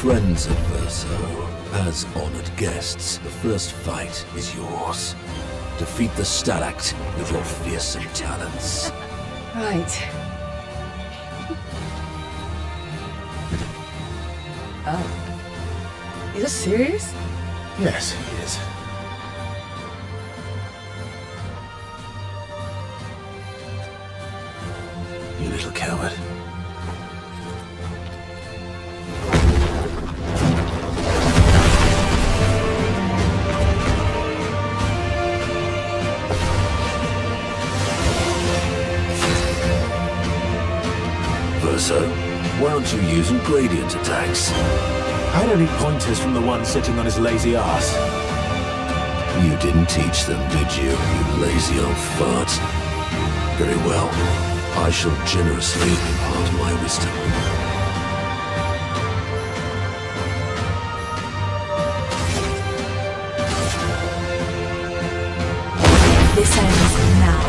Friends of Verso, as honored guests, the first fight is yours. Defeat the Stalact with your fearsome talents. Right. Oh. Is this serious? Yes, he is. You little coward. Verso, why aren't you using gradient attacks? I don't need pointers from the one sitting on his lazy ass. You didn't teach them, did you, you lazy old fart? Very well. I shall generously impart my wisdom. This ends now.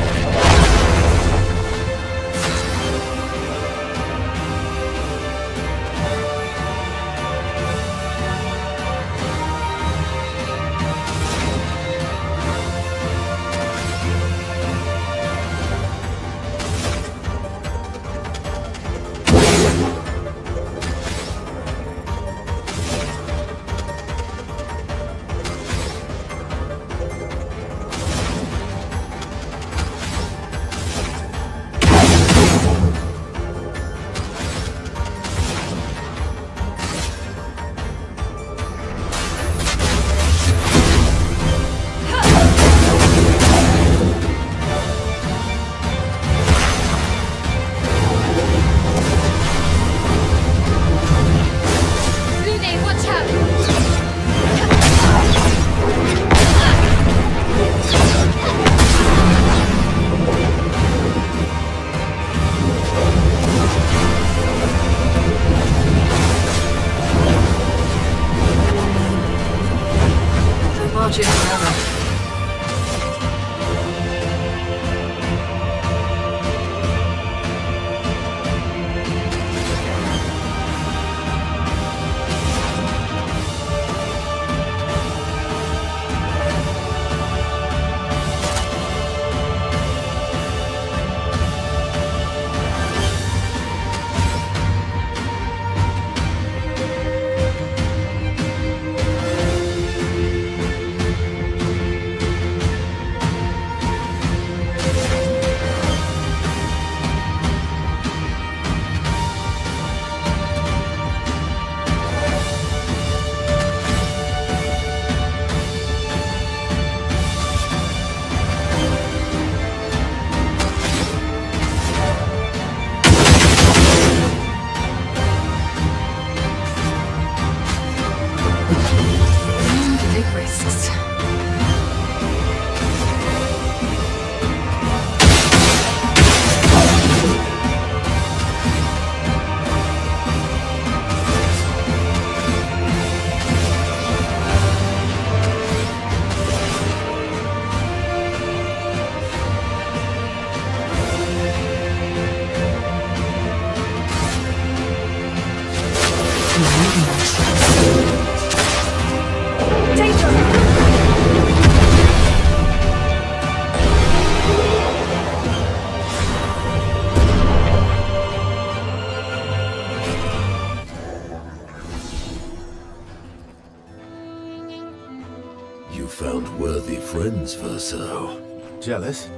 You found worthy friends, Verso. Jealous?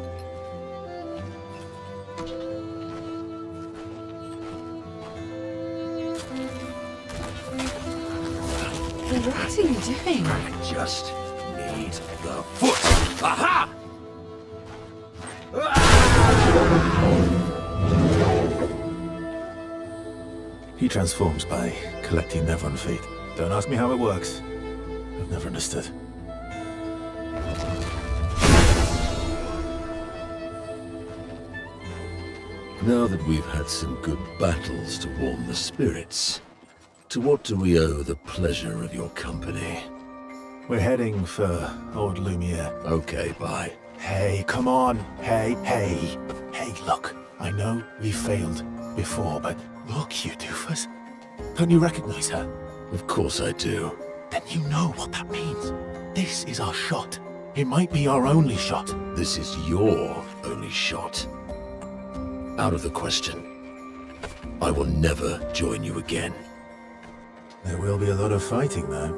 What are you doing? I just need the foot. Aha! He transforms by collecting Nevron feet. Don't ask me how it works. I've never understood. Now that we've had some good battles to warm the spirits, to what do we owe the pleasure of your company? We're heading for Old Lumiere. Okay, bye. Hey, come on. Hey. Hey, look. I know we failed before, but look, you doofus. Don't you recognize her? Of course I do. Then you know what that means. This is our shot. It might be our only shot. This is your only shot. Out of the question. I will never join you again. There will be a lot of fighting, though.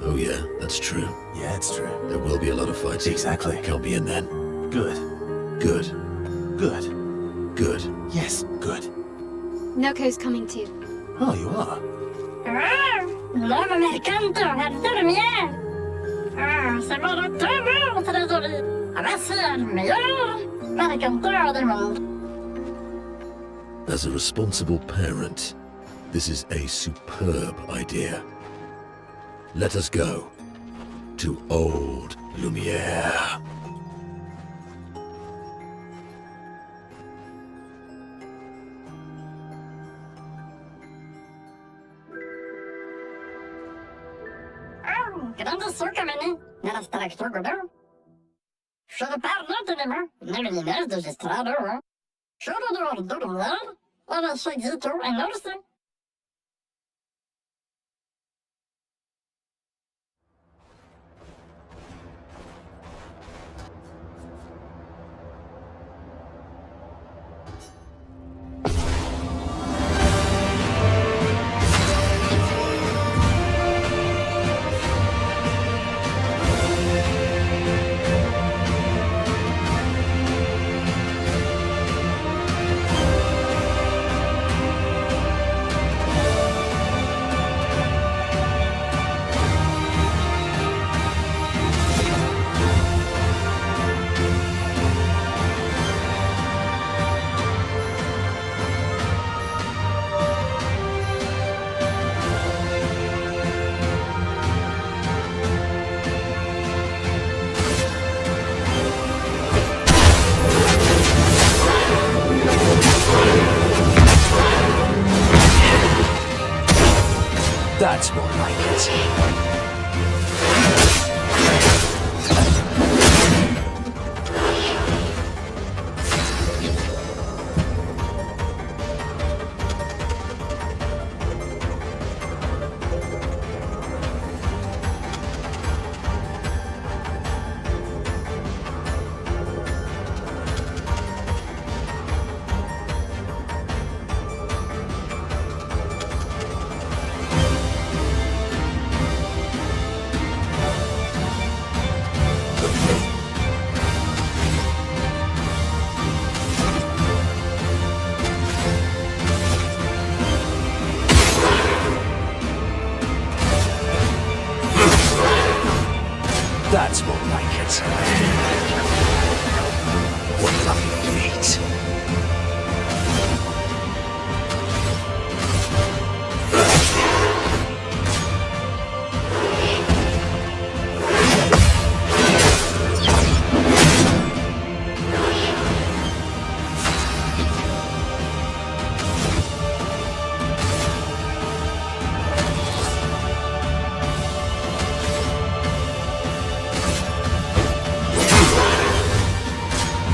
Oh yeah, that's true. Yeah, it's true. There will be a lot of fighting. Exactly. Count me in then. Good. Good. Good. Good. Yes, good. Noko's coming too. Oh, you are? Love mercanto, dormir. C'est bara tömmer trésorier. Racial meilleur mercanteur du monde. As a responsible parent, this is a superb idea. Let us go to Old Lumiere. Grande sucamene, nella structura. Should parlo anymore, never the nest is strado. Should do that, or a seguito and notice. That's more like it. That's more like it. What lovely feet.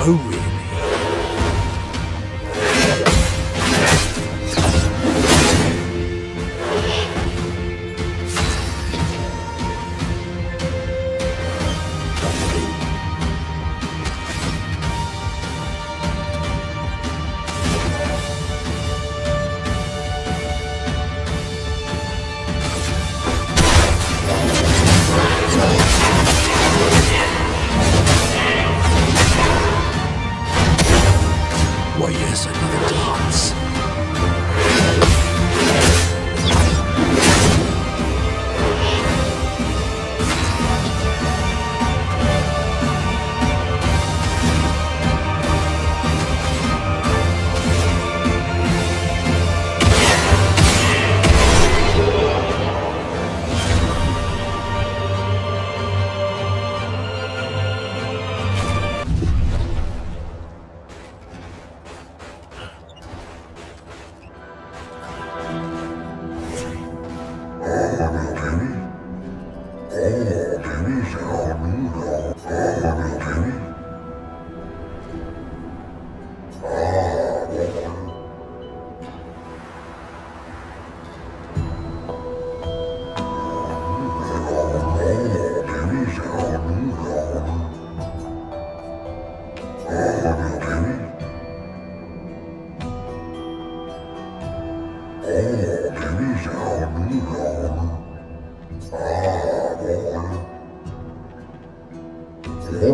Oh, really?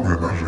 Oh,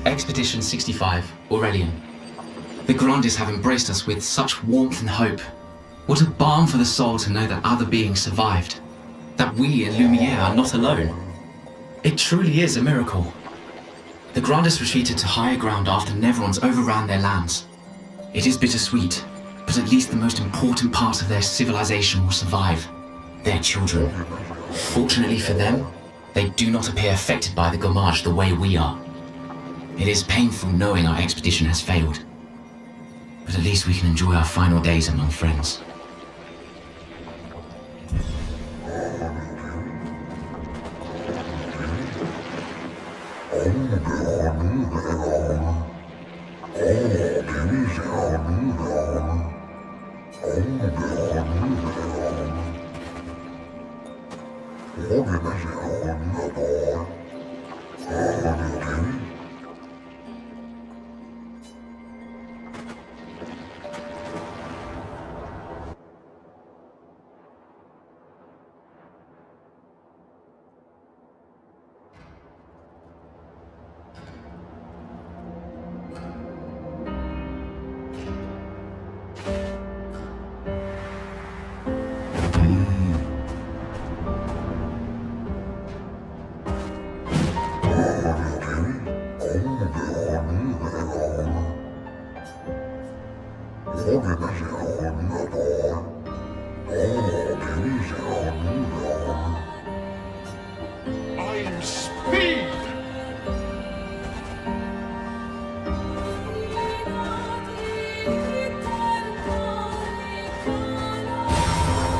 Expedition 65, Aurelian. The Grandes have embraced us with such warmth and hope. What a balm for the soul to know that other beings survived. That we in Lumiere are not alone. It truly is a miracle. The Grandes retreated to higher ground after Neverons overran their lands. It is bittersweet, but at least the most important part of their civilization will survive. Their children. Fortunately for them, they do not appear affected by the Gommage the way we are. It is painful knowing our expedition has failed. But at least we can enjoy our final days among friends. I'm speed!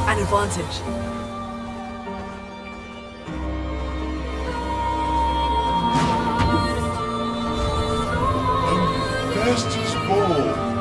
An advantage. First is ball.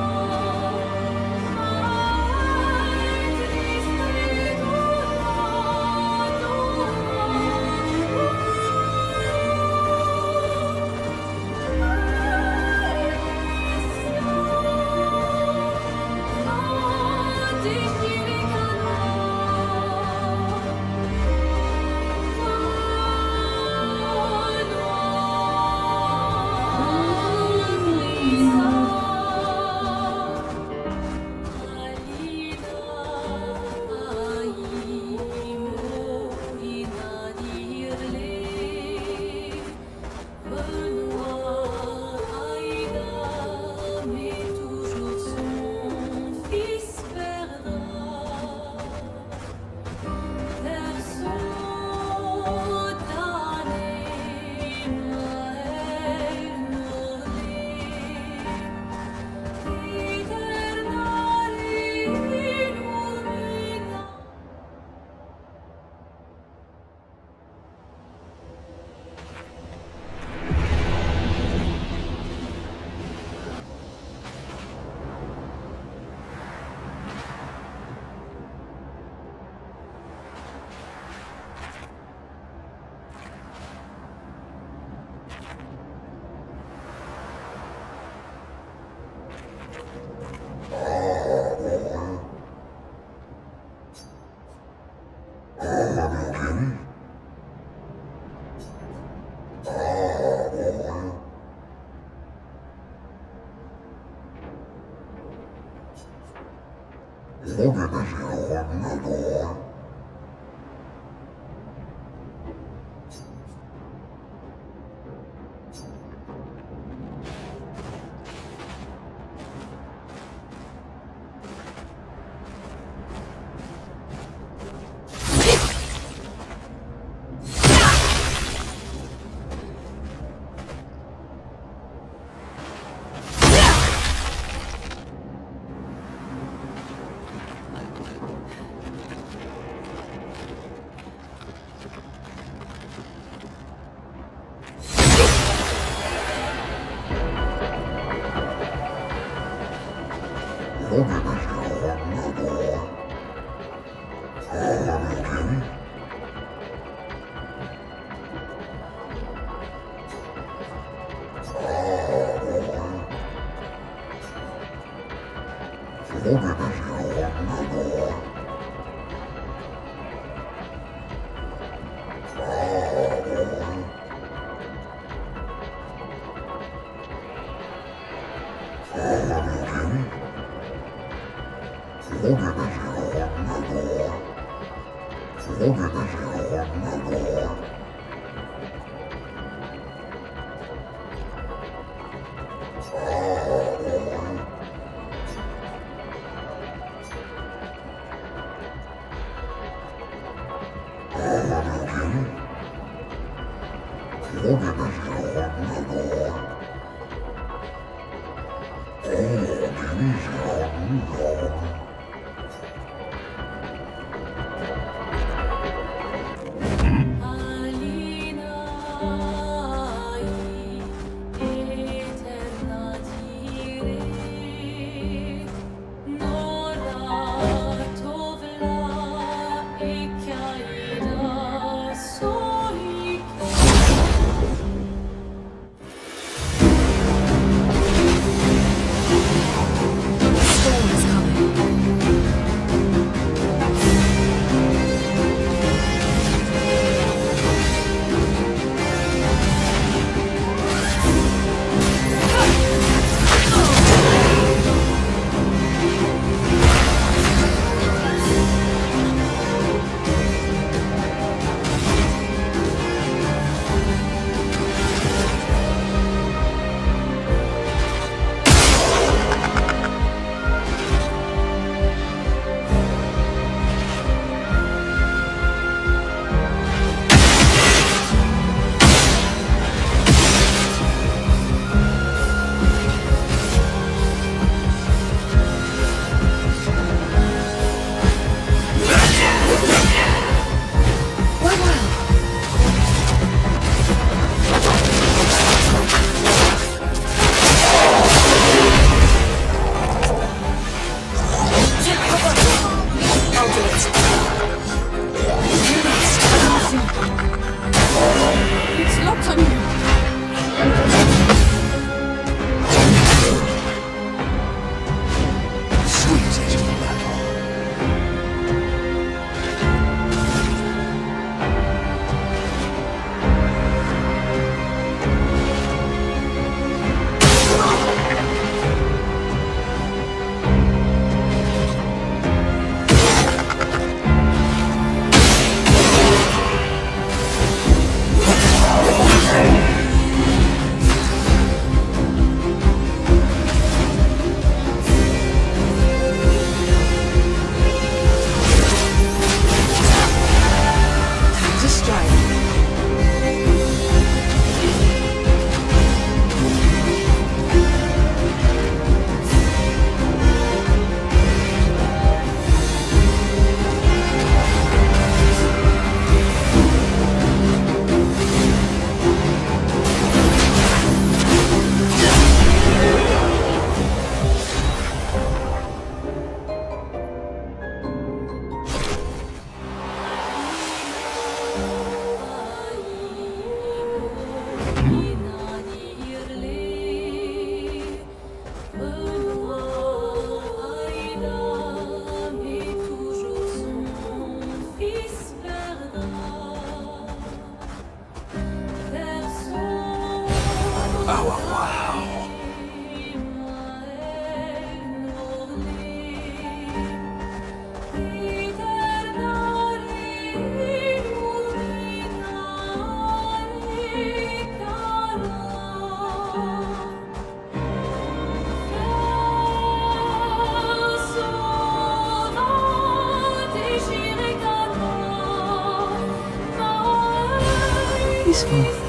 peaceful.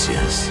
Yes.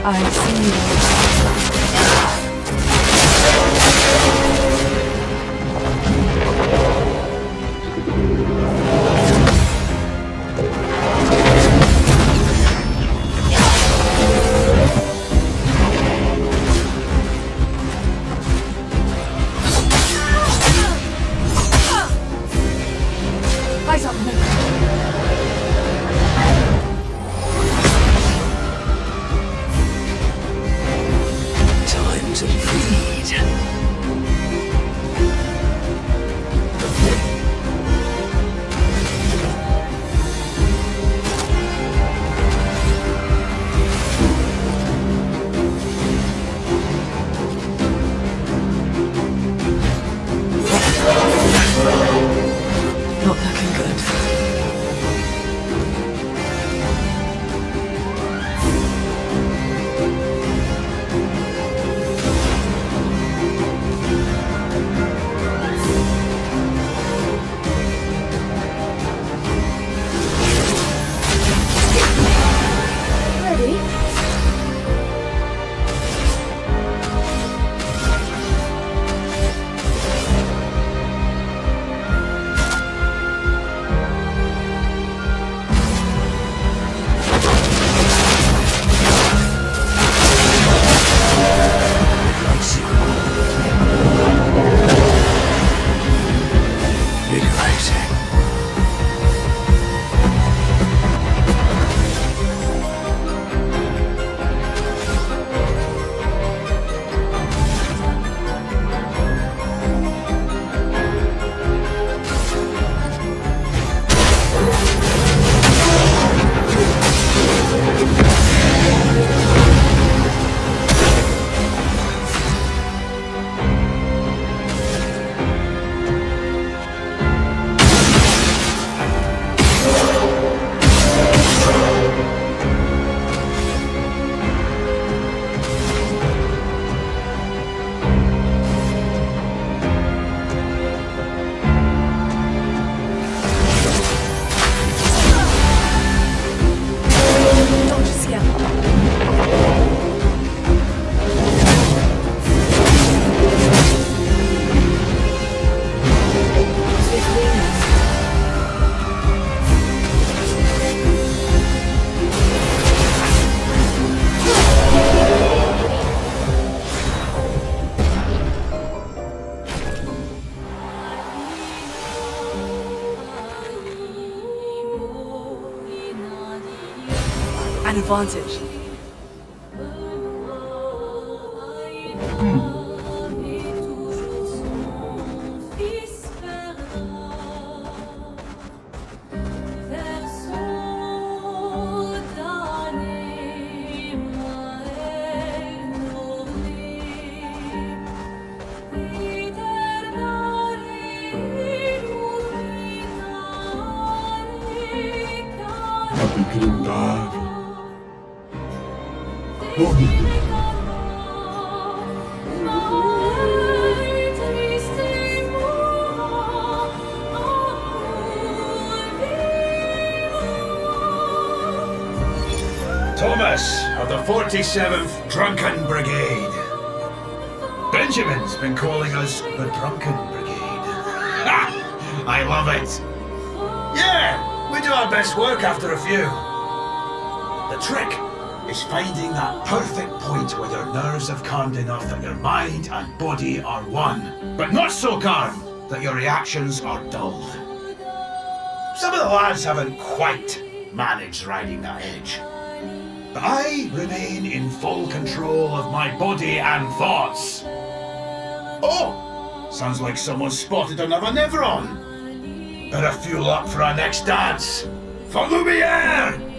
I see. Eyes up, no. an advantage. Thomas of the 47th Drunken Brigade. Benjamin's been calling us the Drunken Brigade. Ha! I love it. Yeah, we do our best work after a few. The trick is finding that perfect point where your nerves have calmed enough that your mind and body are one, but not so calm that your reactions are dulled. Some of the lads haven't quite managed riding that edge. But I remain in full control of my body and thoughts. Oh! Sounds like someone spotted another Neveron. Better fuel up for our next dance. For Lumiere!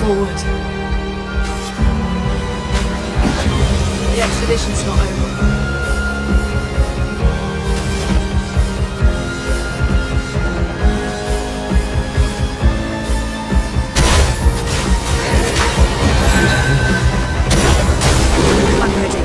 forward. The expedition's not over. I'm ready.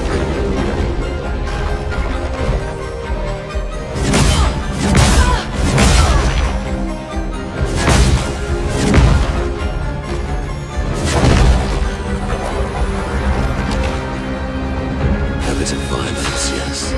A bit of violence, yes.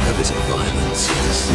A bit of violence, yes.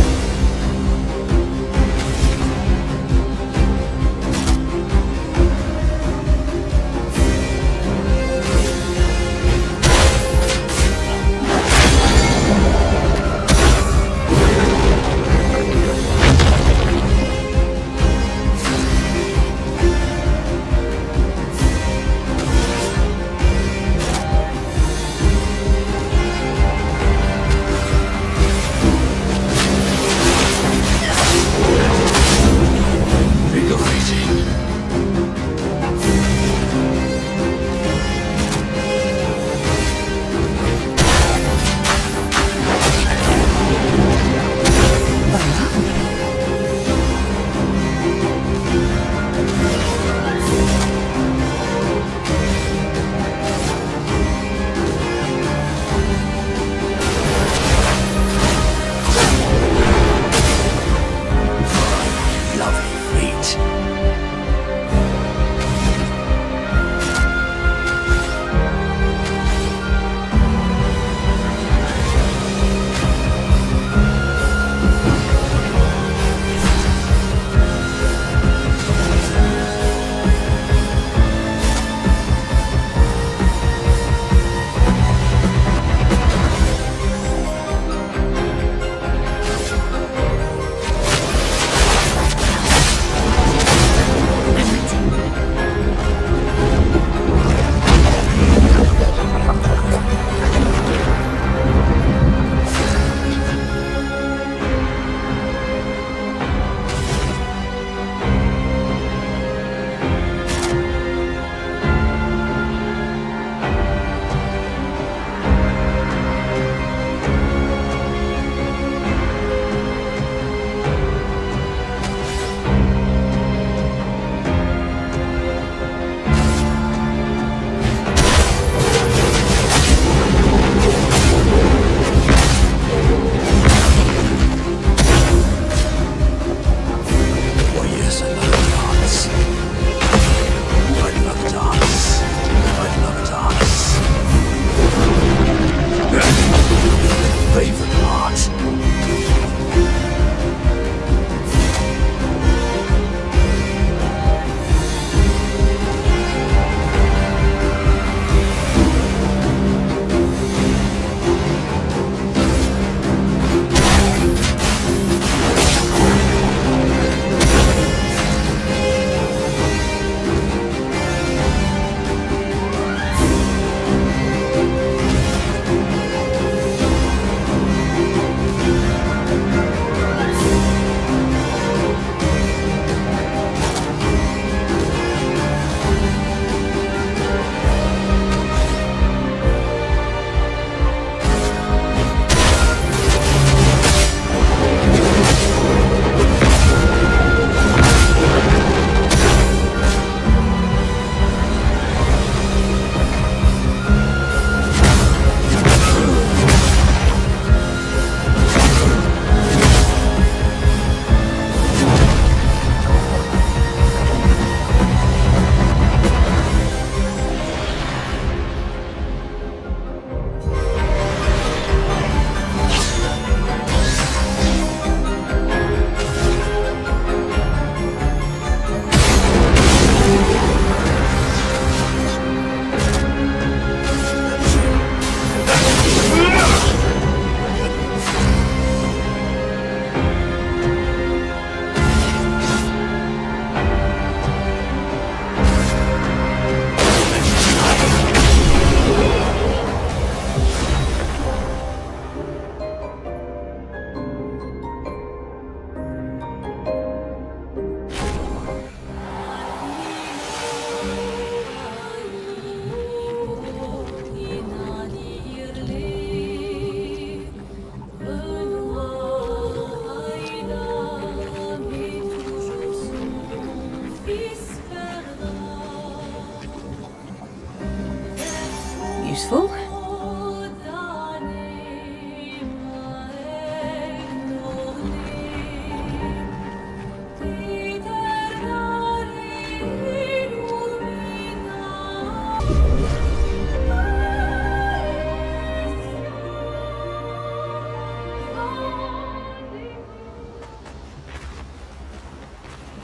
useful.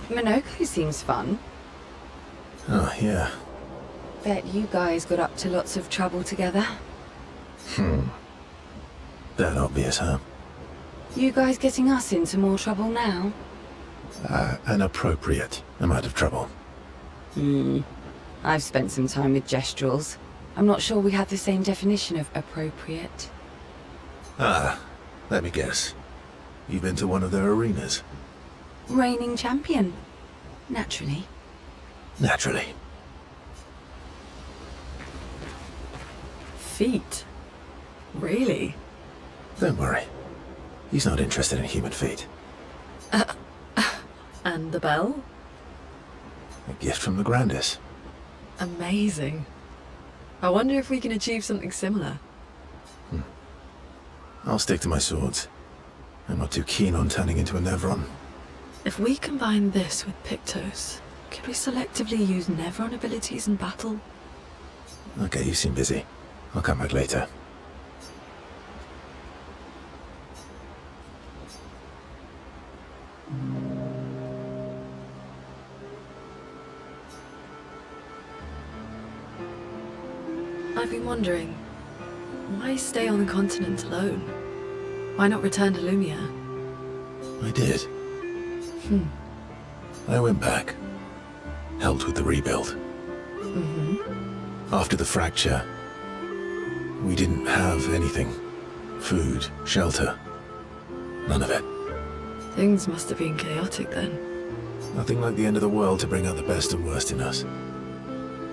Minoko seems fun. Oh, yeah. Bet you guys got up to lots of trouble together. That obvious, huh? You guys getting us into more trouble now? An appropriate amount of trouble. I've spent some time with Gestrals. I'm not sure we have the same definition of appropriate. Let me guess. You've been to one of their arenas? Reigning champion. Naturally. Naturally. Feet? Really? Don't worry. He's not interested in human feet. And the bell? A gift from the Grandis. Amazing. I wonder if we can achieve something similar. I'll stick to my swords. I'm not too keen on turning into a Nevron. If we combine this with Pictos, could we selectively use Nevron abilities in battle? Okay, you seem busy. I'll come back later. I've been wondering, why stay on the continent alone? Why not return to Lumia? I did. I went back. Helped with the rebuild. After the fracture, we didn't have anything. Food, shelter. None of it. Things must have been chaotic then. Nothing like the end of the world to bring out the best and worst in us.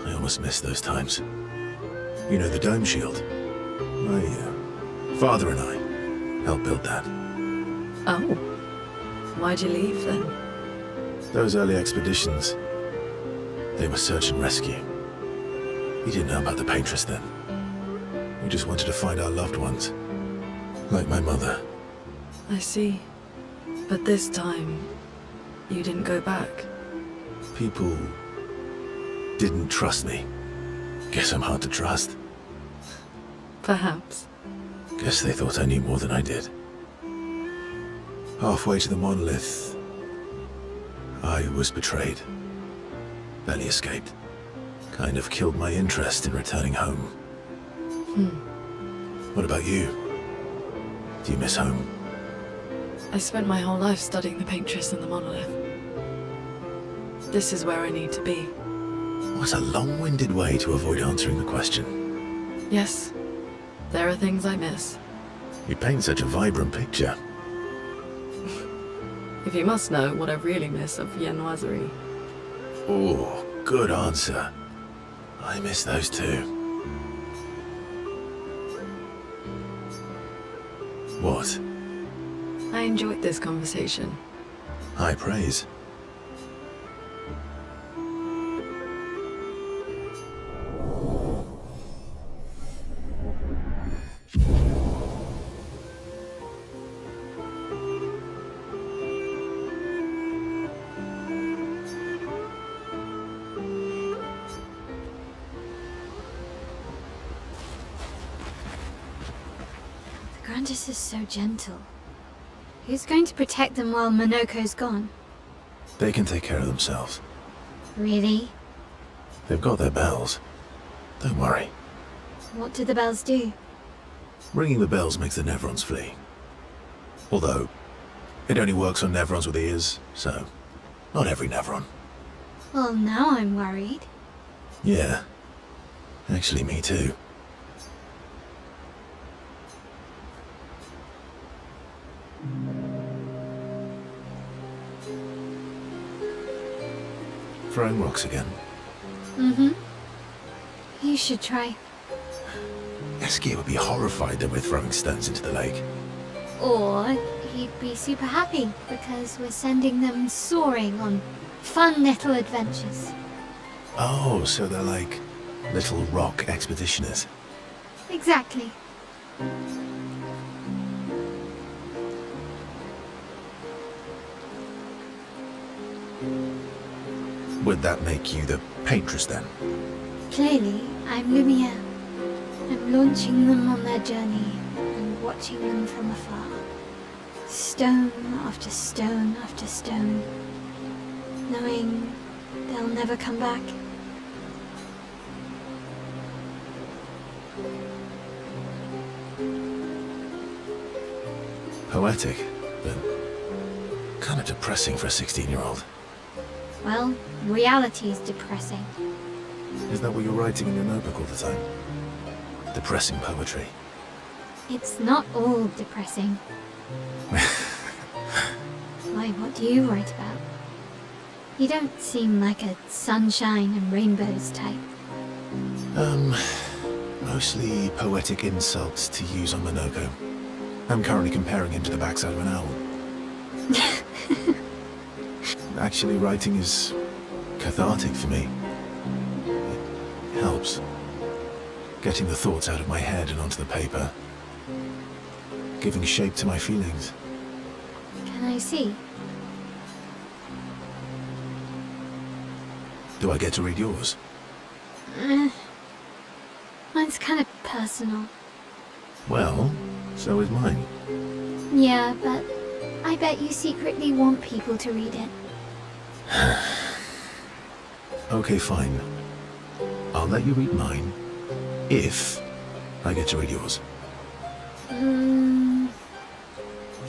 I almost miss those times. You know the dome shield? My father and I helped build that. Oh. Why'd you leave then? Those early expeditions, they were search and rescue. We didn't know about the Paintress then. We just wanted to find our loved ones. Like my mother. I see. But this time, you didn't go back. People didn't trust me. Guess I'm hard to trust. Perhaps. Guess they thought I knew more than I did. Halfway to the monolith, I was betrayed. Barely escaped. Kind of killed my interest in returning home. What about you? Do you miss home? I spent my whole life studying the Paintress and the monolith. This is where I need to be. What a long-winded way to avoid answering the question. Yes, there are things I miss. You paint such a vibrant picture. If you must know what I really miss of Viennoiserie. Oh, good answer. I miss those too. What? I enjoyed this conversation. High praise. Grandis is so gentle. Who's going to protect them while Minoko's gone? They can take care of themselves. Really? They've got their bells. Don't worry. What do the bells do? Ringing the bells makes the Nevrons flee. Although, it only works on Nevrons with ears, so not every Nevron. Well, now I'm worried. Yeah. Actually, me too. Throwing rocks again. You should try. Eski would be horrified that we're throwing stones into the lake. Or he'd be super happy because we're sending them soaring on fun little adventures. Oh, so they're like little rock expeditioners. Exactly. Would that make you the paintress then? Clearly, I'm Lumiere. I'm launching them on their journey and watching them from afar. Stone after stone after stone, knowing they'll never come back. Poetic, but kind of depressing for a 16-year-old. Well, reality's depressing. Is that what you're writing in your notebook all the time? Depressing poetry. It's not all depressing. Why, what do you write about? You don't seem like a sunshine and rainbows type. Mostly poetic insults to use on Monoko. I'm currently comparing him to the backside of an owl. Actually, writing is cathartic for me. It helps. Getting the thoughts out of my head and onto the paper. Giving shape to my feelings. Can I see? Do I get to read yours? Mine's kind of personal. Well, so is mine. Yeah, but I bet you secretly want people to read it. Okay, fine. I'll let you read mine, if I get to read yours.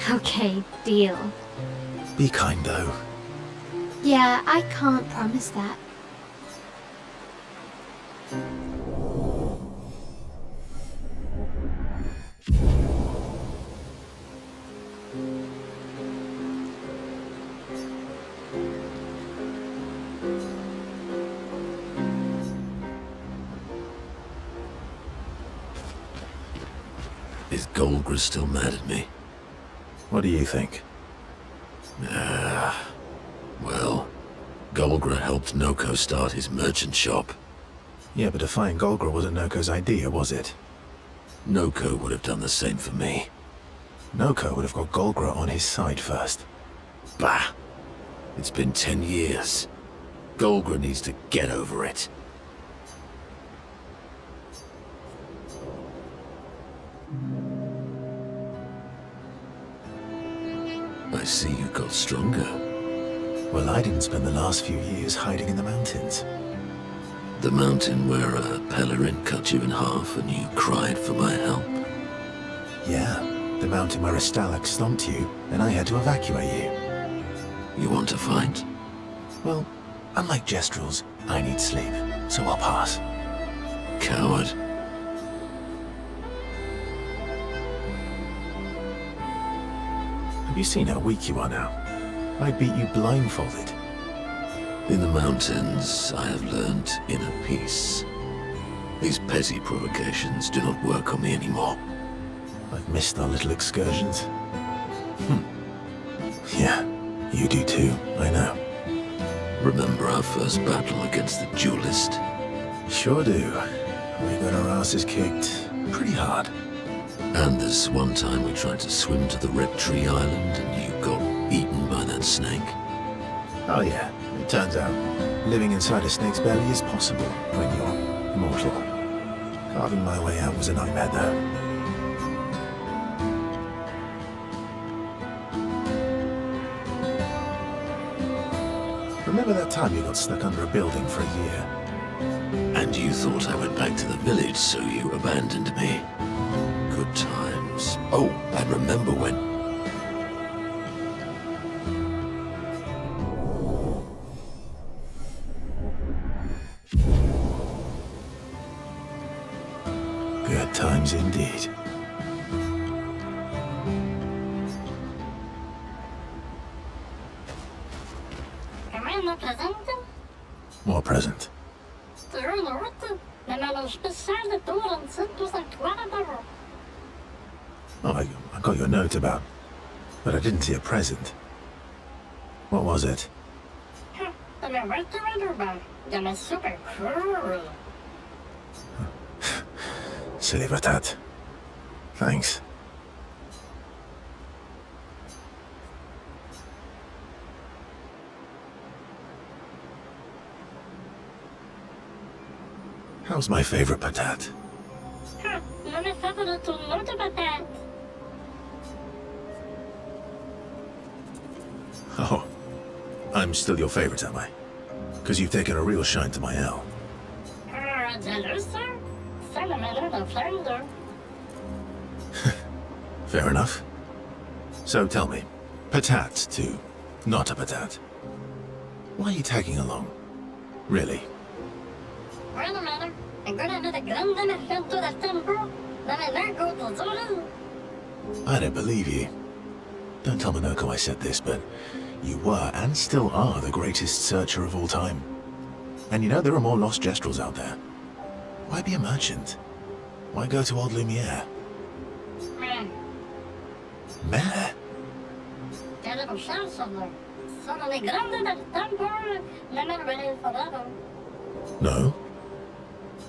Okay, deal. Be kind, though. Yeah, I can't promise that. Is Golgra still mad at me? What do you think? Well, Golgra helped Noko start his merchant shop. Yeah, but defying Golgra wasn't Noko's idea, was it? Noko would have done the same for me. Noko would have got Golgra on his side first. Bah! It's been 10 years. Golgra needs to get over it. I see you got stronger. Well, I didn't spend the last few years hiding in the mountains. The mountain where a Pellerin cut you in half and you cried for my help. Yeah, the mountain where a Stalak stomped you, and I had to evacuate you. You want to fight? Well, unlike Gestrels, I need sleep, so I'll pass. Coward. Have you seen how weak you are now? I beat you blindfolded. In the mountains, I have learned inner peace. These petty provocations do not work on me anymore. I've missed our little excursions. Yeah, you do too, I know. Remember our first battle against the duelist? Sure do. We got our asses kicked pretty hard. And this one time we tried to swim to the Red Tree Island and you got eaten by that snake? Oh yeah, it turns out living inside a snake's belly is possible when you're immortal. Carving my way out was a nightmare though. Remember that time you got stuck under a building for a year? And you thought I went back to the village, so you abandoned me. Good times. Oh, I remember when... Good times indeed. Commander present? More present. Tu veux une route? Le manège spécial de tour en site 242. Oh, I got your note about... But I didn't see a present. What was it? The Mercury Uber. You're super cool. Silly Patat. Thanks. How's my favorite Patat? Ha, non è favorito molto patat. Oh, I'm still your favorite, am I? Because you've taken a real shine to my L. Jealous, sir? Sentimental and flounder. Fair enough. So tell me, Patat to not a Patat. Why are you tagging along? Really? Wait a minute. I'm gonna be the grande merchant to the temple. Let me not go to Zulu. I don't believe you. Don't tell Minoko I said this, but you were and still are the greatest searcher of all time. And you know there are more lost Gestrels out there. Why be a merchant? Why go to old Lumiere? Meh. Meh? Terrible chance of them. Sono le grande del temple. Never ready forever. No?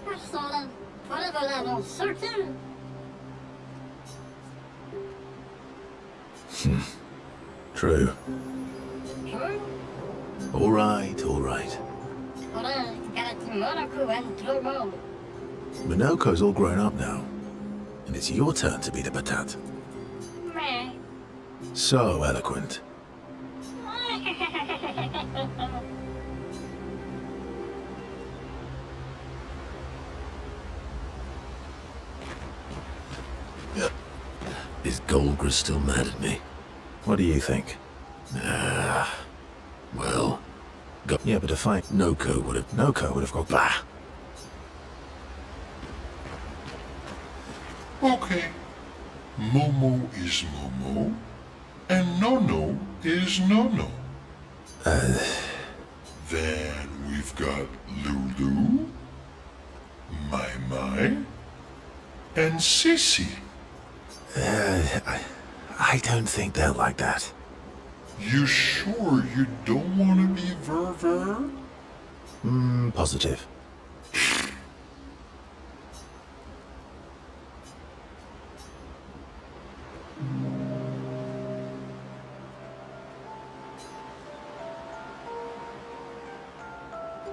Persona. Forever level certain. True. True. All right, all right. Ora, gotta do Monaco and through more. Minoko's all grown up now. And it's your turn to be the Patat. Meh. So eloquent. Is Golgra still mad at me? What do you think? Well, Yeah, but if I... Noko would have... Noko would have got... Bah! Okay. Momo is Momo, and Nono is Nono. Then we've got Lulu, Mai Mai, and Sissy. I don't think they're like that. You sure you don't want to be Ver? Positive.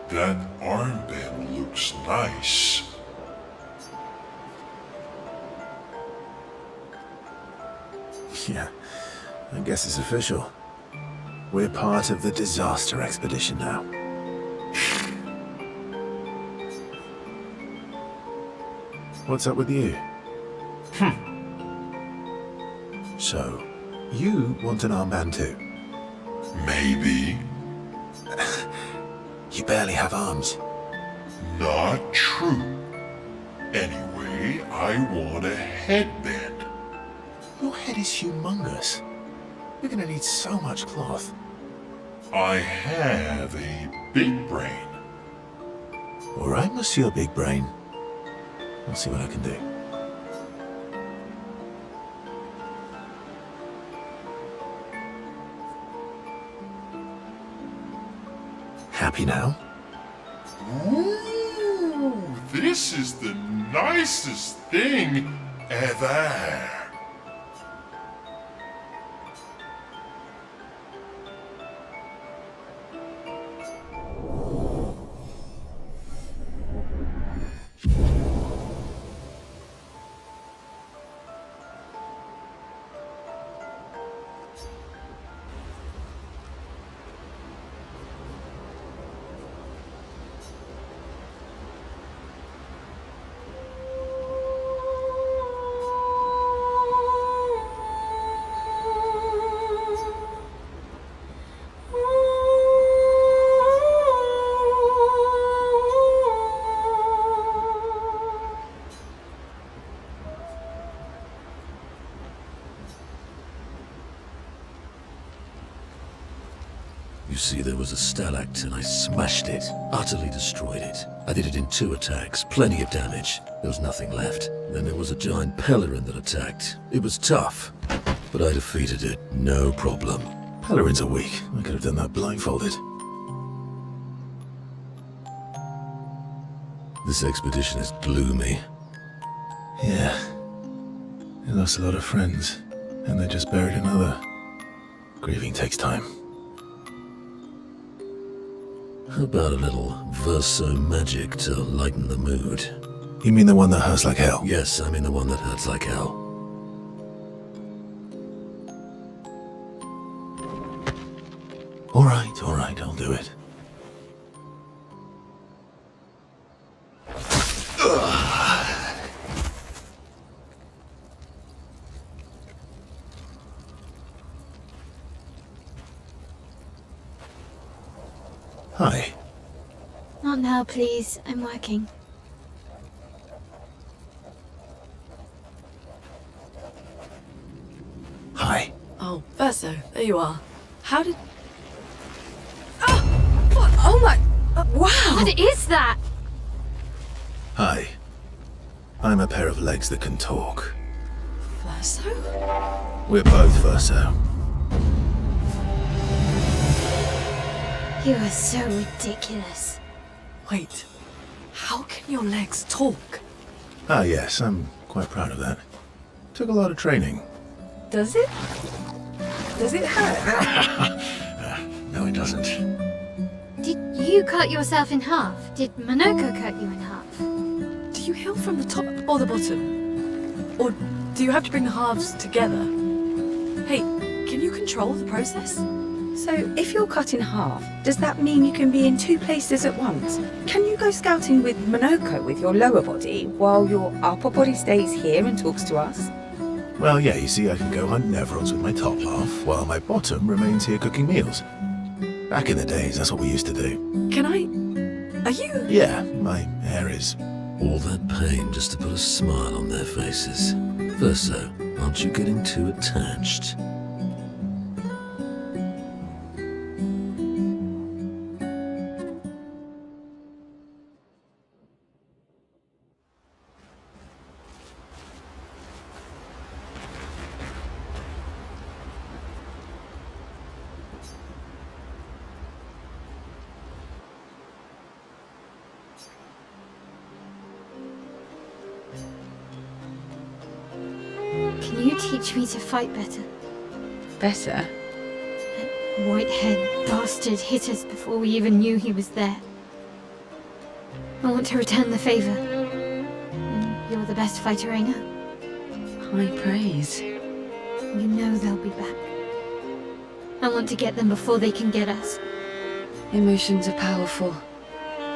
That armband looks nice. Yeah, I guess it's official. We're part of the disaster expedition now. What's up with you? So, you want an armband too? Maybe. You barely have arms. Not true. Anyway, I want a headband. Your head is humongous. You're gonna need so much cloth. I have a big brain. All right, Monsieur Big Brain. I'll see what I can do. Happy now? Ooh, this is the nicest thing ever. You see, there was a stalactite and I smashed it, utterly destroyed it. I did it in 2 attacks, plenty of damage. There was nothing left. Then there was a giant Pellerin that attacked. It was tough, but I defeated it, no problem. Pellerins are weak. I could have done that blindfolded. This expedition is gloomy. Yeah. They lost a lot of friends, and they just buried another. Grieving takes time. How about a little verso magic to lighten the mood? You mean the one that hurts like hell? Yes, I mean the one that hurts like hell. All right, I'll do it. Hi. Not now, please. I'm working. Hi. Oh, Verso, there you are. How did... Ah! What? Oh my... wow! What is that? Hi. I'm a pair of legs that can talk. Verso? We're both Verso. You are so ridiculous. Wait, how can your legs talk? Ah, yes, I'm quite proud of that. Took a lot of training. Does it? Does it hurt? No, it doesn't. Did you cut yourself in half? Did Monoko cut you in half? Do you heal from the top or the bottom? Or do you have to bring the halves together? Hey, can you control the process? So, if you're cut in half, does that mean you can be in two places at once? Can you go scouting with Monoko with your lower body, while your upper body stays here and talks to us? Well, yeah, you see, I can go hunt Nevrons with my top half, while my bottom remains here cooking meals. Back in the days, that's what we used to do. Can I... Are you... Yeah, my hair is... All that pain just to put a smile on their faces. Verso, aren't you getting too attached? Can you teach me to fight better? Better? That white-haired bastard hit us before we even knew he was there. I want to return the favor. And you're the best fighter I know. High praise. You know they'll be back. I want to get them before they can get us. Emotions are powerful.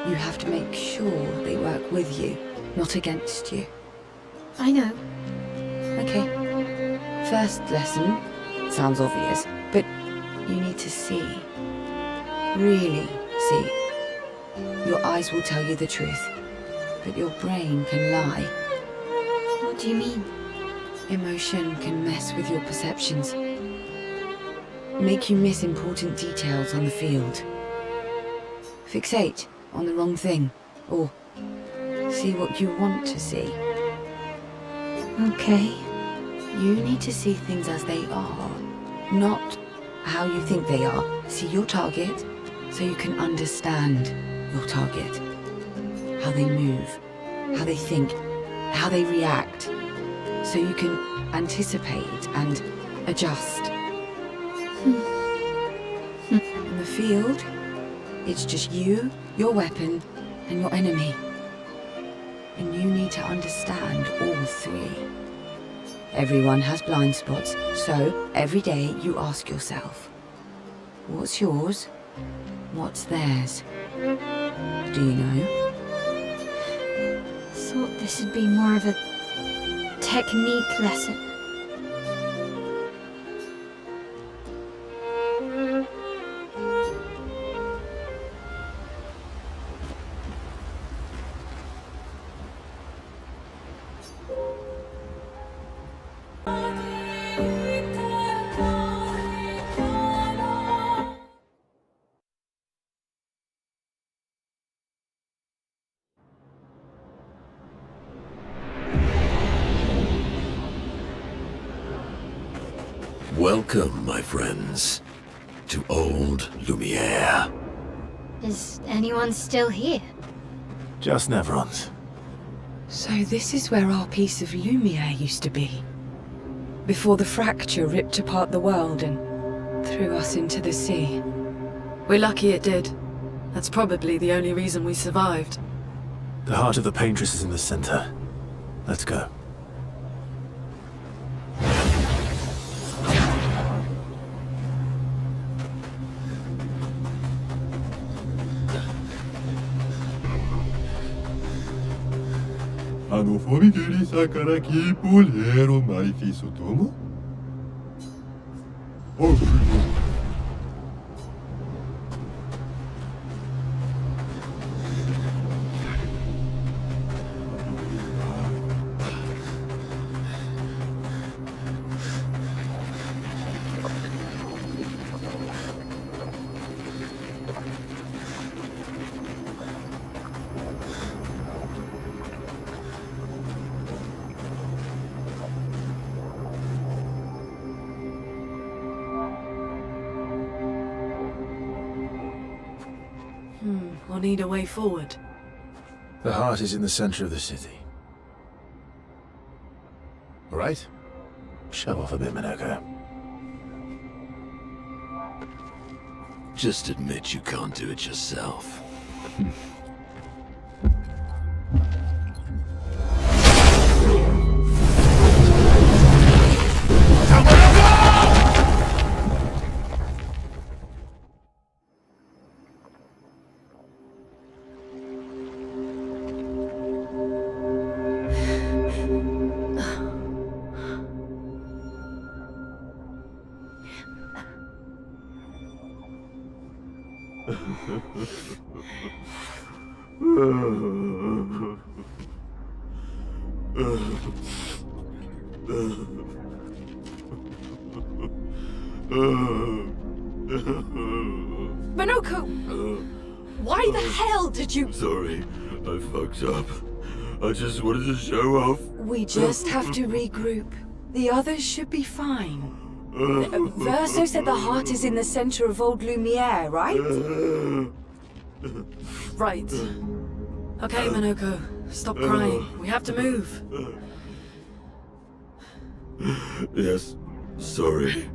You have to make sure they work with you, not against you. I know. Okay. First lesson. Sounds obvious, but you need to see. Really see. Your eyes will tell you the truth, but your brain can lie. What do you mean? Emotion can mess with your perceptions. Make you miss important details on the field. Fixate on the wrong thing, or see what you want to see. Okay. You need to see things as they are, not how you think they are. See your target, so you can understand your target. How they move, how they think, how they react, so you can anticipate and adjust. In the field, it's just you, your weapon, and your enemy. And you need to understand all three. Everyone has blind spots, so every day you ask yourself, what's yours? What's theirs? Do you know? Thought this would be more of a technique lesson. Welcome, my friends, to old Lumiere. Is anyone still here? Just Nevrons. So this is where our piece of Lumiere used to be. Before the fracture ripped apart the world and threw us into the sea. We're lucky it did. That's probably the only reason we survived. The heart of the Paintress is in the center. Let's go. Famigeri sakaraki polero marifiso tomo? Oh, We'll need a way forward. The heart is in the center of the city. All right? Show off a bit, Minoko. Just admit you can't do it yourself. Minoko! Why the hell did you... sorry, I fucked up. I just wanted to show off. We just have to regroup. The others should be fine. Verso said the heart is in the center of old Lumiere, right? Right. Okay, Minoko. Stop crying. We have to move. Yes, sorry.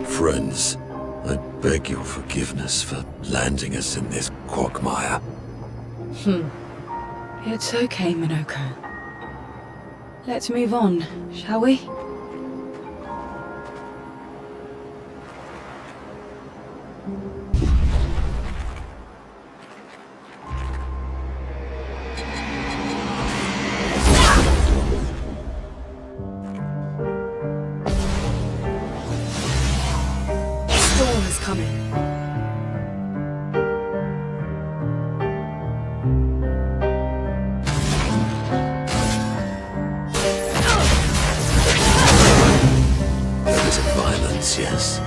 Friends, I beg your forgiveness for landing us in this quagmire. It's okay, Minoko. Let's move on, shall we? Storm is coming. There is violence, yes.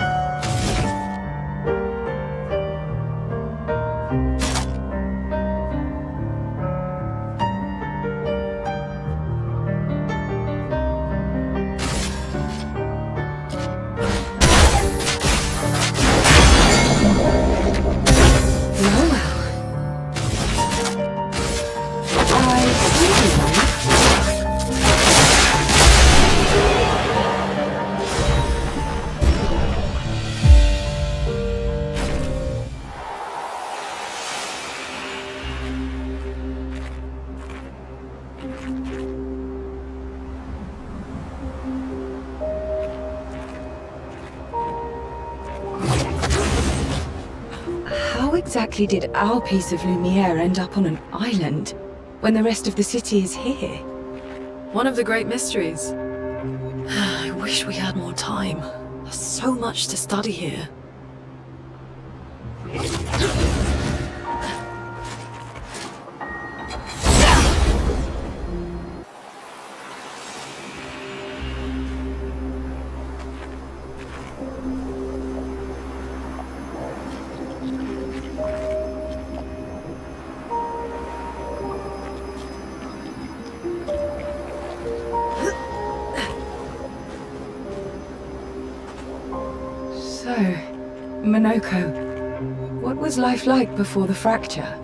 How exactly did our piece of Lumiere end up on an island when the rest of the city is here? One of the great mysteries. I wish we had more time. There's so much to study here. Monoko, what was life like before the fracture?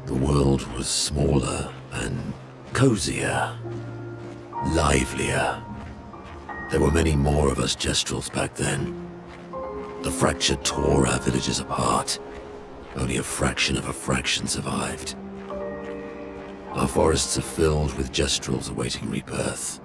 The world was smaller and cozier, livelier. There were many more of us Gestrels back then. The fracture tore our villages apart. Only a fraction of a fraction survived. Our forests are filled with Gestrels awaiting rebirth.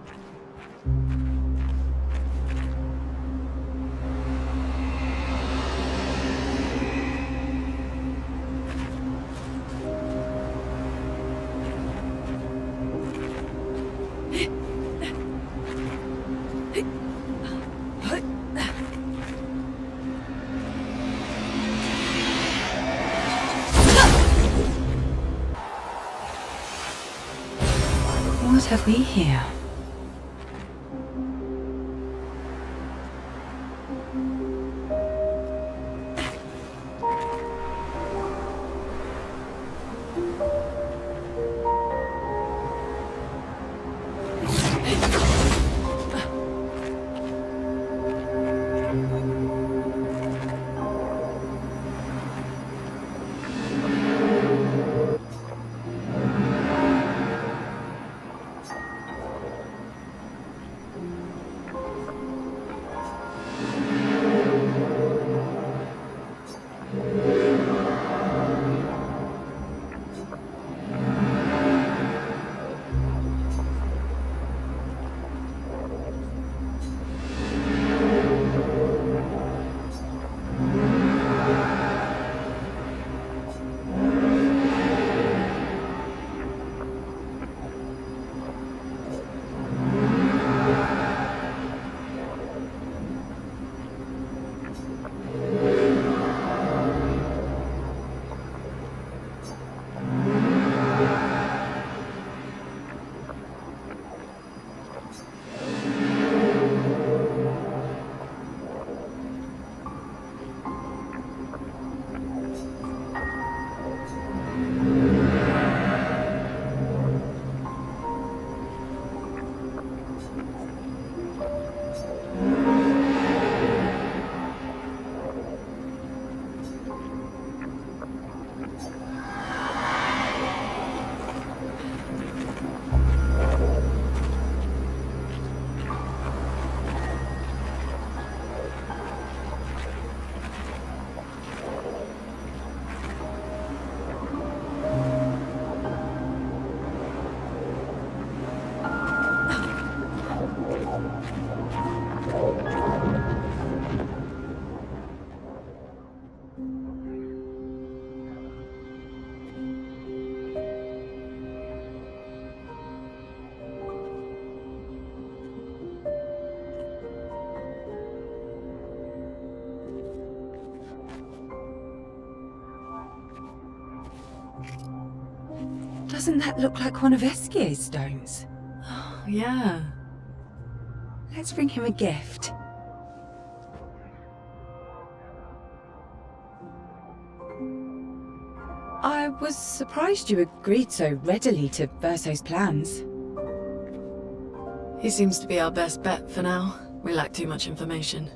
What have we here? Doesn't that look like one of Eskier's stones? Oh, yeah. Let's bring him a gift. I was surprised you agreed so readily to Verso's plans. He seems to be our best bet for now. We lack too much information.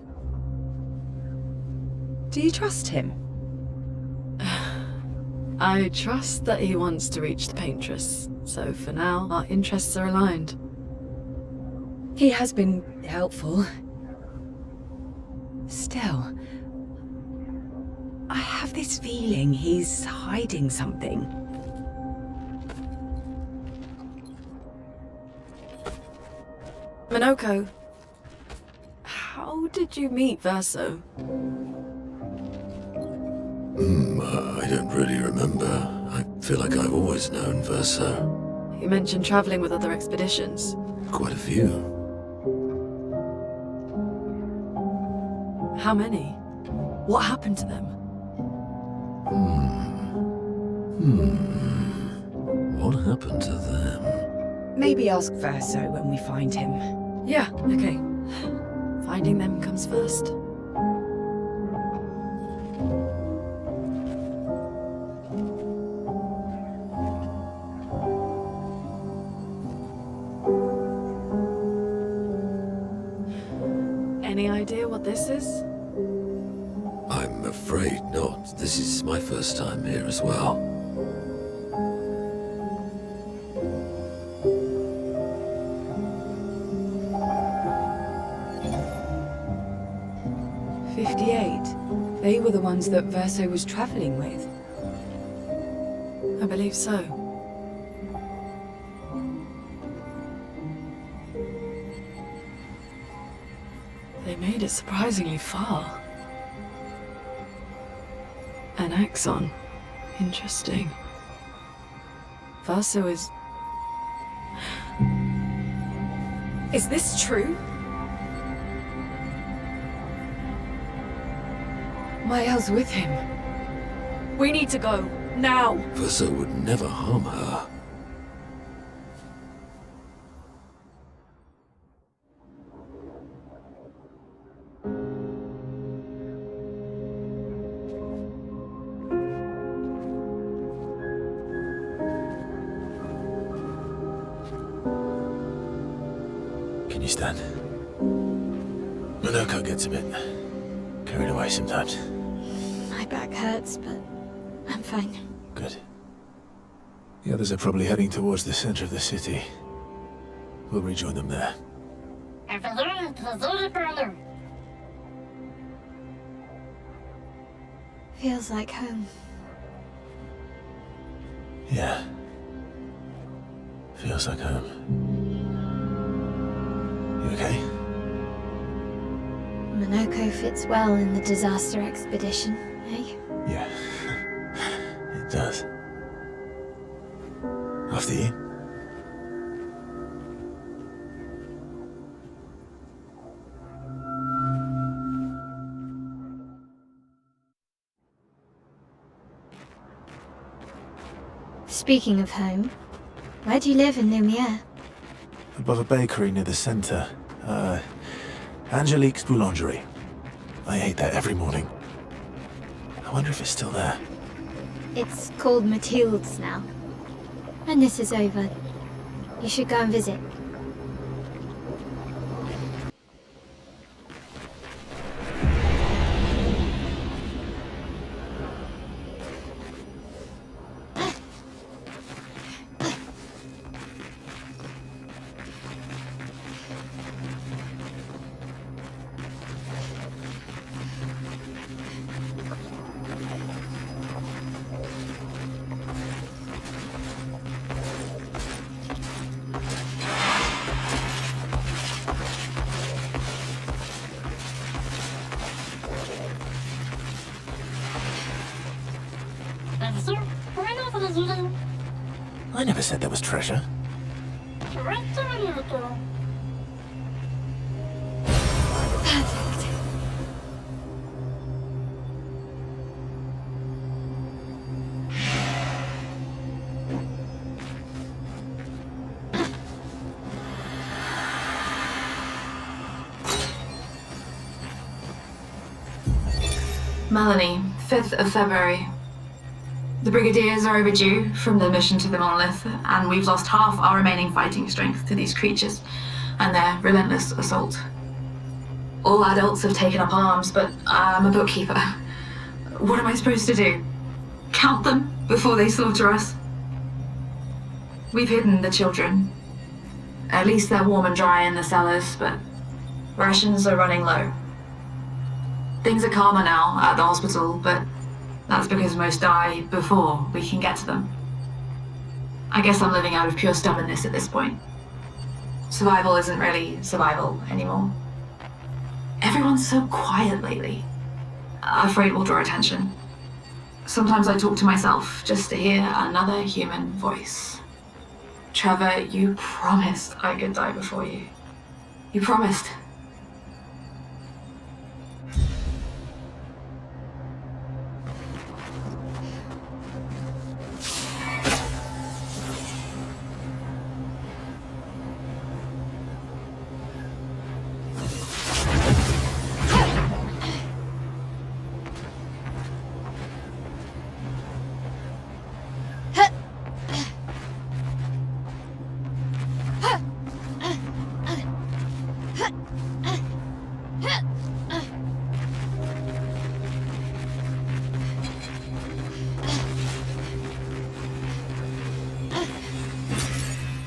Do you trust him? I trust that he wants to reach the Paintress, so for now, our interests are aligned. He has been helpful. Still, I have this feeling he's hiding something. Monoko, how did you meet Verso? I don't really remember. I feel like I've always known Verso. You mentioned traveling with other expeditions. Quite a few. How many? What happened to them? What happened to them? Maybe ask Verso when we find him. Yeah, okay. Finding them comes first. Any idea what this is? I'm afraid not. This is my first time here as well. They were the ones that Verso was traveling with. I believe so. They made it surprisingly far. An axon. Interesting. Verso is... Is this true? Mael's with him. We need to go. Now! Verso would never harm her. Can you stand? Minoko gets a bit carried away sometimes. My back hurts, but I'm fine. Good. The others are probably heading towards the center of the city. We'll rejoin them there. Feels like home. Yeah. Feels like home. You okay? Minoko fits well in the disaster expedition, eh? Yeah. It does. After you. Speaking of home, where do you live in Lumiere? Above a bakery near the center. Angelique's Boulangerie. I ate there every morning. I wonder if it's still there. It's called Mathilde's now. When this is over, you should go and visit. I never said there was treasure. Melanie, 5th of February. The Brigadiers are overdue from their mission to the Monolith, and we've lost half our remaining fighting strength to these creatures and their relentless assault. All adults have taken up arms, but I'm a bookkeeper. What am I supposed to do? Count them before they slaughter us? We've hidden the children. At least they're warm and dry in the cellars, but rations are running low. Things are calmer now at the hospital, but that's because most die before we can get to them. I guess I'm living out of pure stubbornness at this point. Survival isn't really survival anymore. Everyone's so quiet lately. Afraid we'll draw attention. Sometimes I talk to myself just to hear another human voice. Trevor, you promised I could die before you. You promised.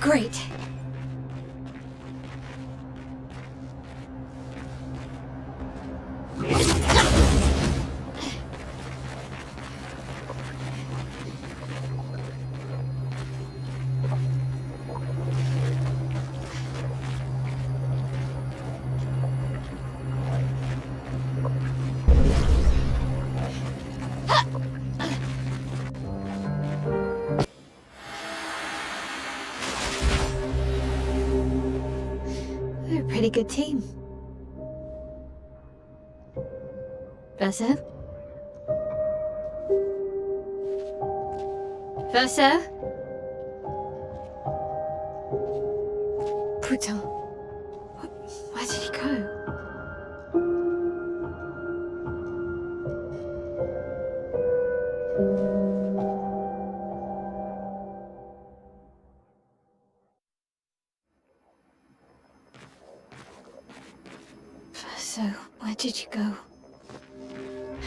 Great. They're a pretty good team. Verso? Verso? Putain. Where did he go? Verso, where did you go?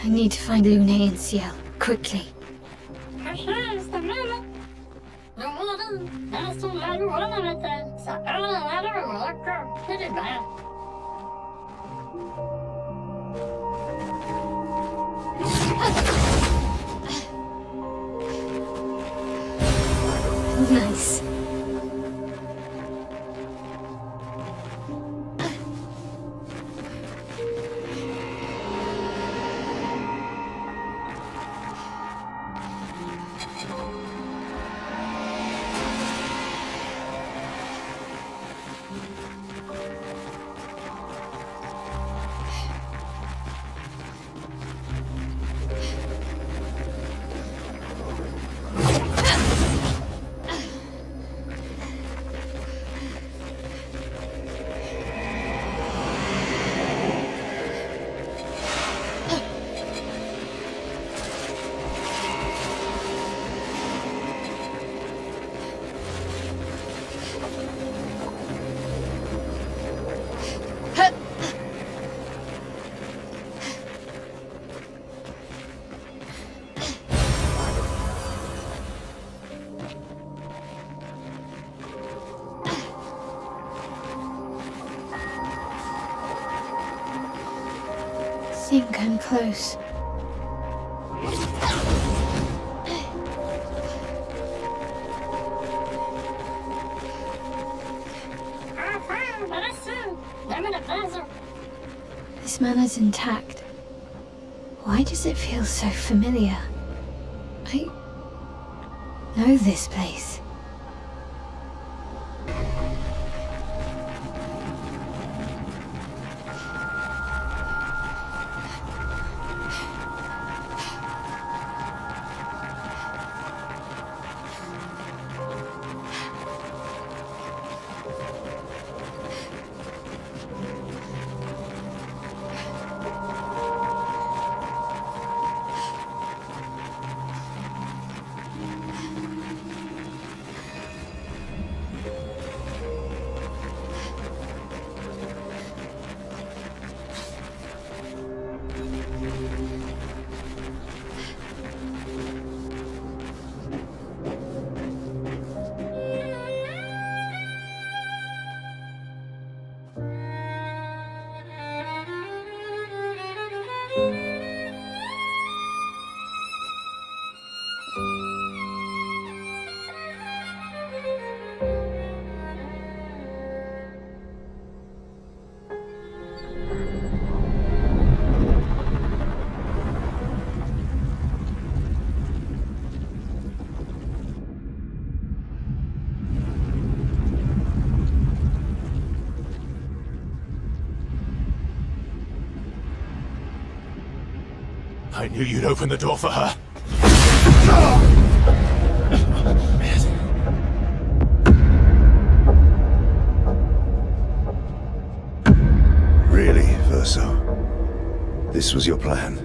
I need to find Lune and Ciel, quickly. Nice. Think I'm close. This manor's intact. Why does it feel so familiar? I know this place. I knew you'd open the door for her. Really, Verso? This was your plan?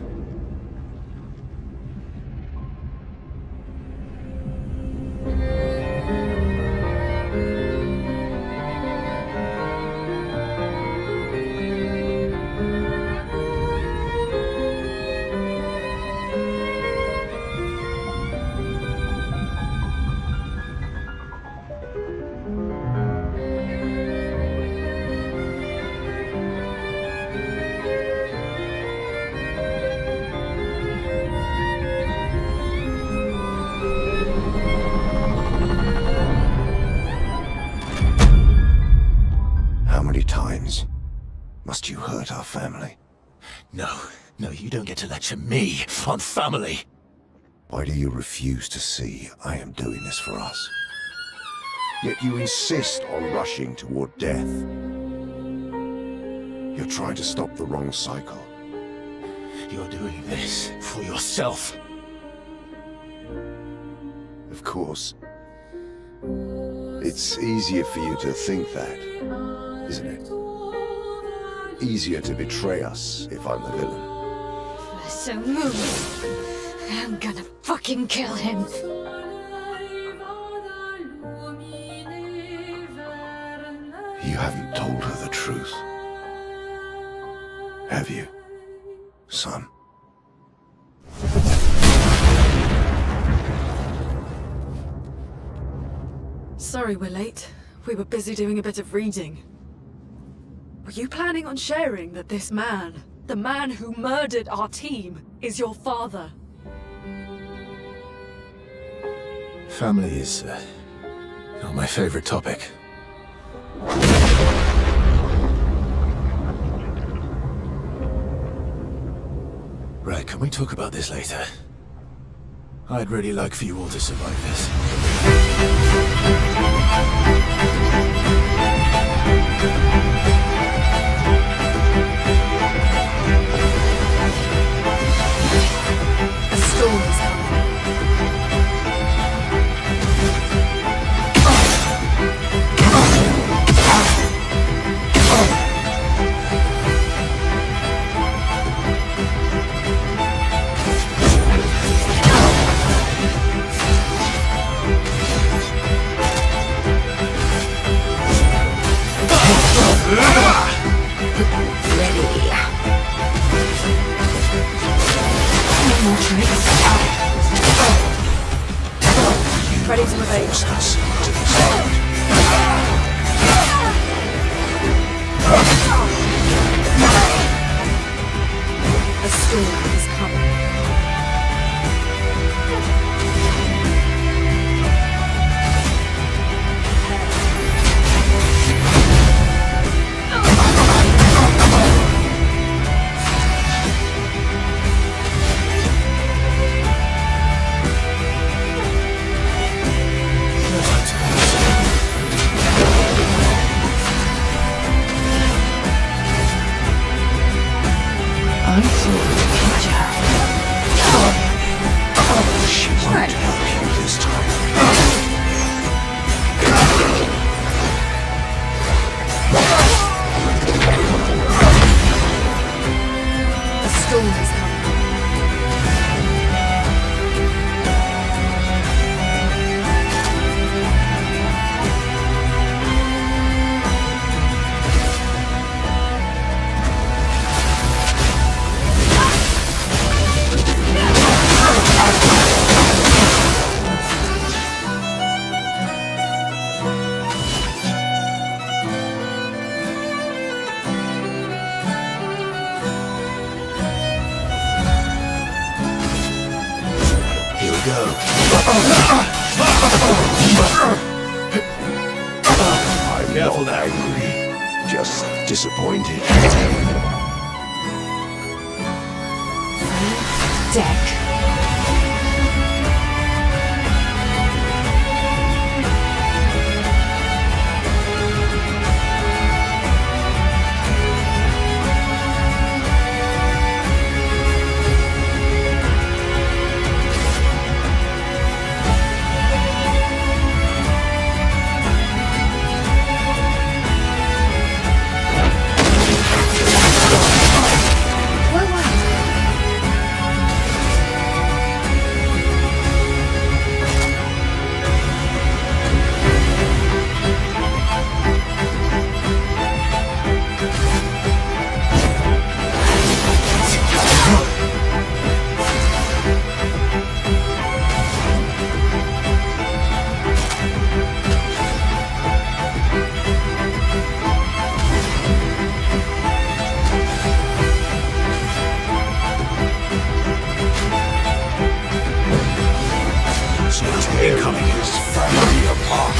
hurt our family. No, you don't get to lecture me on family. Why do you refuse to see I am doing this for us? Yet you insist on rushing toward death. You're trying to stop the wrong cycle. You're doing this for yourself. Of course. It's easier for you to think that, isn't it? Easier to betray us if I'm the villain. So move. I'm gonna fucking kill him. You haven't told her the truth. Have you, son? Sorry we're late. We were busy doing a bit of reading. Were you planning on sharing that this man, the man who murdered our team, is your father? Family is not my favorite topic. Right, can we talk about this later? I'd really like for you all to survive this. A storm is coming. Ready to evade. A storm is coming. She won't help you this time. A storm is coming. Here we go. I'm Careful not now. angry, just disappointed. Deck. Incoming. Family apart.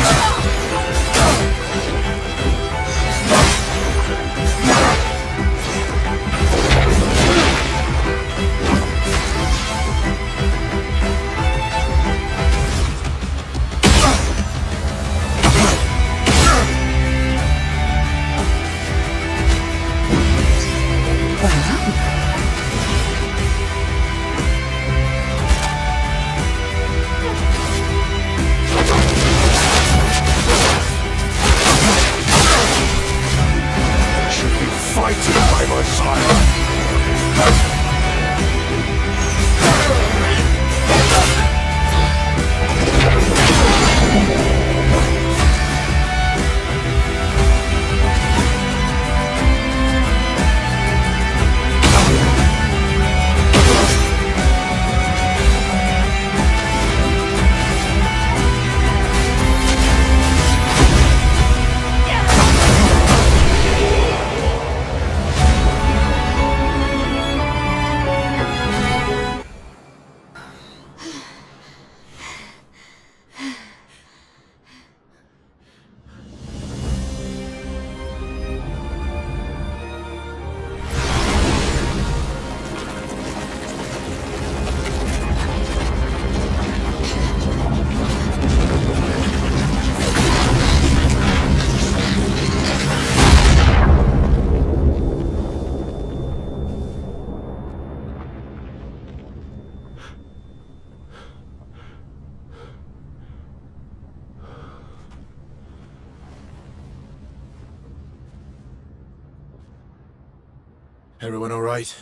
Everyone all right?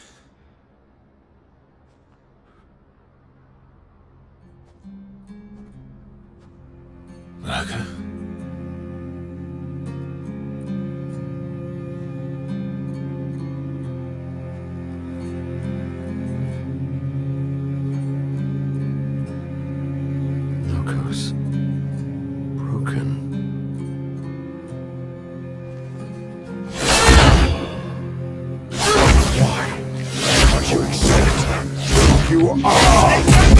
Raka? Locos. Broken. What you accept? You are...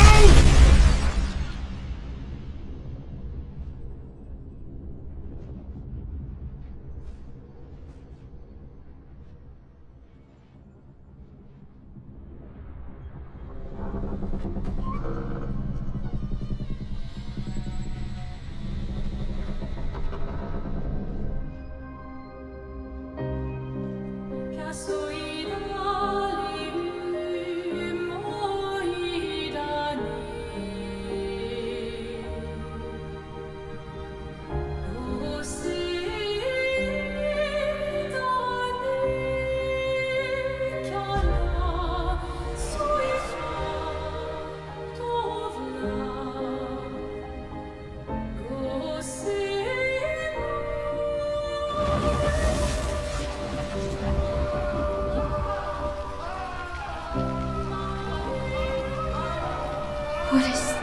What is that?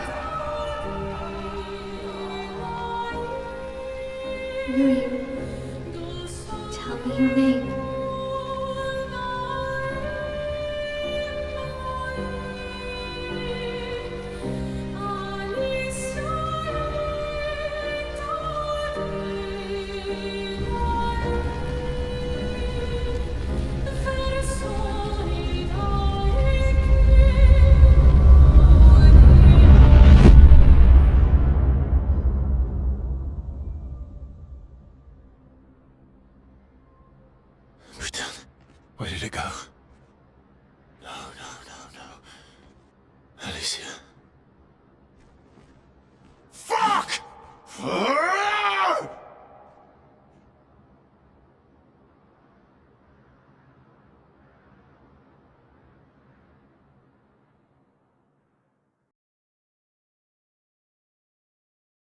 Louis.